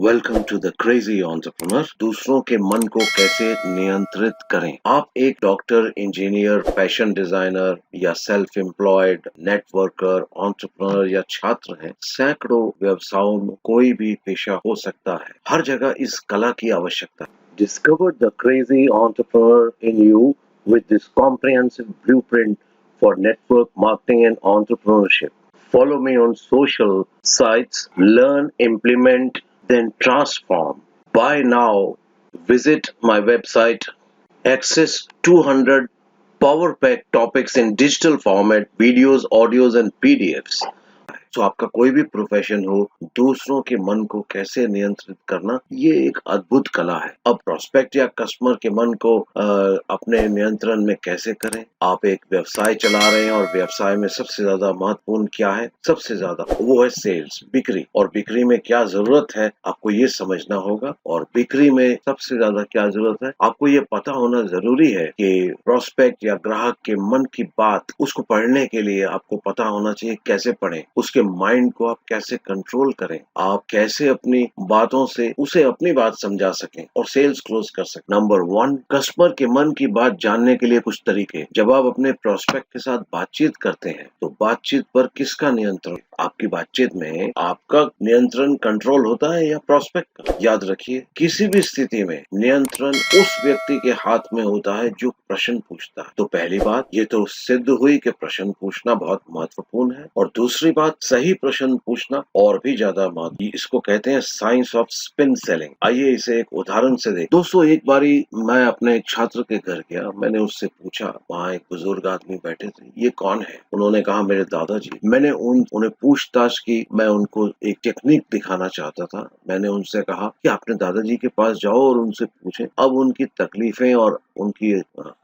Welcome to the crazy entrepreneur. दूसरों के मन को कैसे नियंत्रित करें। आप एक डॉक्टर, इंजीनियर, फैशन डिजाइनर या सेल्फ एम्प्लॉयड, नेटवर्कर, एंटरप्रेन्योर या छात्र हैं। सैकड़ों व्यवसायों में कोई भी पेशा हो सकता है। हर जगह इस कला की आवश्यकता है। Discover the crazy entrepreneur in you with this comprehensive blueprint for network marketing and entrepreneurship. Follow me on social sites, learn, implement, then transform. Buy now. Visit my website. Access 200 Power Pack topics in digital format, videos, audios, and PDFs. तो आपका कोई भी profession हो, दूसरों के मन को कैसे नियंत्रित करना, ये एक अद्भुत कला है। अब प्रोस्पेक्ट या कस्टमर के मन को अपने नियंत्रण में कैसे करें। आप एक व्यवसाय चला रहे हैं और व्यवसाय में सबसे ज्यादा महत्वपूर्ण क्या है? सबसे ज्यादा वो है सेल्स, बिक्री। और बिक्री में क्या जरूरत है आपको ये समझना होगा। और बिक्री में सबसे ज्यादा क्या जरूरत है आपको ये पता होना जरूरी है कि प्रोस्पेक्ट या ग्राहक के मन की बात, उसको पढ़ने के लिए आपको पता होना चाहिए कैसे पढ़ें, उसके माइंड को आप कैसे कंट्रोल करें, आप कैसे अपनी बातों से उसे अपनी बात समझा सकें और सेल्स क्लोज कर सकें। नंबर 1, कस्टमर के मन की बात जानने के लिए कुछ तरीके। जब आप अपने प्रोस्पेक्ट के साथ बातचीत करते हैं तो बातचीत पर किसका नियंत्रण? आपकी बातचीत में आपका नियंत्रण कंट्रोल होता है या प्रोस्पेक्ट का? याद रखिए, किसी भी स्थिति में नियंत्रण उस व्यक्ति के हाथ में होता है जो प्रश्न पूछता है। तो पहली बात ये तो सिद्ध हुई कि प्रश्न पूछना बहुत महत्वपूर्ण है। और दूसरी बात, सही प्रश्न पूछना और भी ज्यादा महत्वपूर्ण। इसको कहते हैं साइंस ऑफ स्पिन सेलिंग। आइए इसे एक उदाहरण से देखें। दोस्तों, एक बारी मैं अपने एक छात्र के घर गया। मैंने उससे पूछा, वहाँ एक बुजुर्ग आदमी बैठे थे, ये कौन है? उन्होंने कहा मेरे दादाजी। मैंने उन्हें पूछताछ की। मैं उनको एक टेक्निक दिखाना चाहता था। मैंने उनसे कहा कि अपने दादाजी के पास जाओ और उनसे पूछें अब उनकी तकलीफें और उनकी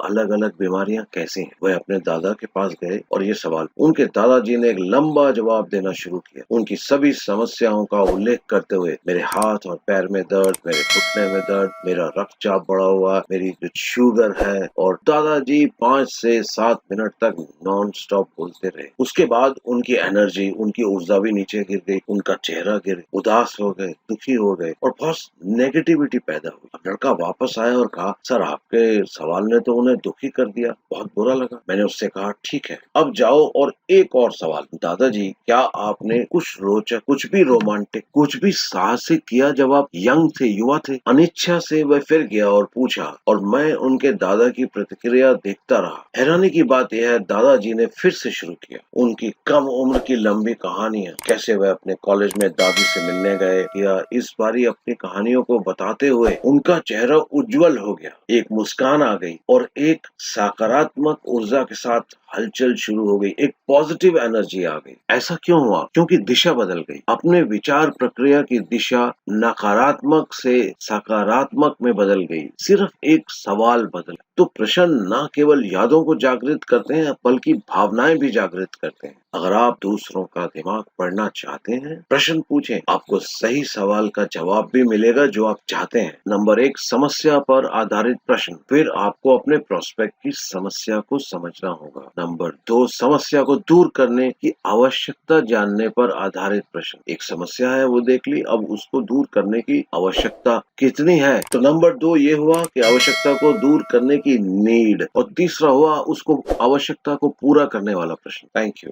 अलग अलग बीमारियां कैसी हैं। वह अपने दादा के पास गए और ये सवाल, उनके दादाजी ने एक लंबा जवाब देना शुरू किया। उनकी सभी समस्याओं का उल्लेख करते हुए, मेरे हाथ और पैर में दर्द, मेरे घुटने में दर्द, मेरा रक्तचाप बढ़ा हुआ, मेरी जो शुगर है। और दादाजी 5 से 7 मिनट तक नॉन स्टॉप बोलते रहे। उसके बाद उनकी एनर्जी, उनकी ऊर्जा भी नीचे गिर गई। उनका चेहरा गिर, उदास हो गए, दुखी हो गए और बहुत नेगेटिविटी पैदा हुई। अब लड़का वापस आया और कहा, सर आपके सवाल ने तो उन्हें दुखी कर दिया, बहुत बुरा लगा। मैंने उससे कहा, ठीक है, अब जाओ और एक और सवाल। दादाजी, क्या आपने कुछ रोचक, कुछ भी रोमांटिक, कुछ भी साहसिक किया जब आप यंग थे, युवा थे? अनिच्छा से वह फिर गया और पूछा और मैं उनके दादा की प्रतिक्रिया देखता रहा। हैरानी की बात यह है, दादाजी ने फिर से शुरू किया उनकी कम उम्र की लंबी कहानियां, कैसे वह अपने कॉलेज में दादी से मिलने गए। या इस बारी अपनी कहानियों को बताते हुए उनका चेहरा उज्जवल हो गया, एक मुस्कान आ गई और एक सकारात्मक ऊर्जा के साथ हलचल शुरू हो गई, एक पॉजिटिव एनर्जी आ गई। ऐसा क्यों हुआ? क्योंकि दिशा बदल गई। अपने विचार प्रक्रिया की दिशा नकारात्मक से सकारात्मक में बदल गई। सिर्फ एक सवाल बदल। तो प्रश्न न केवल यादों को जागृत करते हैं बल्कि भावनाएं भी जागृत करते हैं। अगर आप दूसरों का दिमाग पढ़ना चाहते हैं, प्रश्न पूछें, आपको सही सवाल का जवाब भी मिलेगा जो आप चाहते हैं। नंबर 1, समस्या पर आधारित प्रश्न। फिर आपको अपने प्रोस्पेक्ट की समस्या को समझना होगा। नंबर 2, समस्या को दूर करने की आवश्यकता जानने पर आधारित प्रश्न। एक समस्या है वो देख ली, अब उसको दूर करने की आवश्यकता कितनी है? तो नंबर 2 ये हुआ कि आवश्यकता को दूर करने की नीड। और तीसरा हुआ उसको आवश्यकता को पूरा करने वाला प्रश्न। Thank you.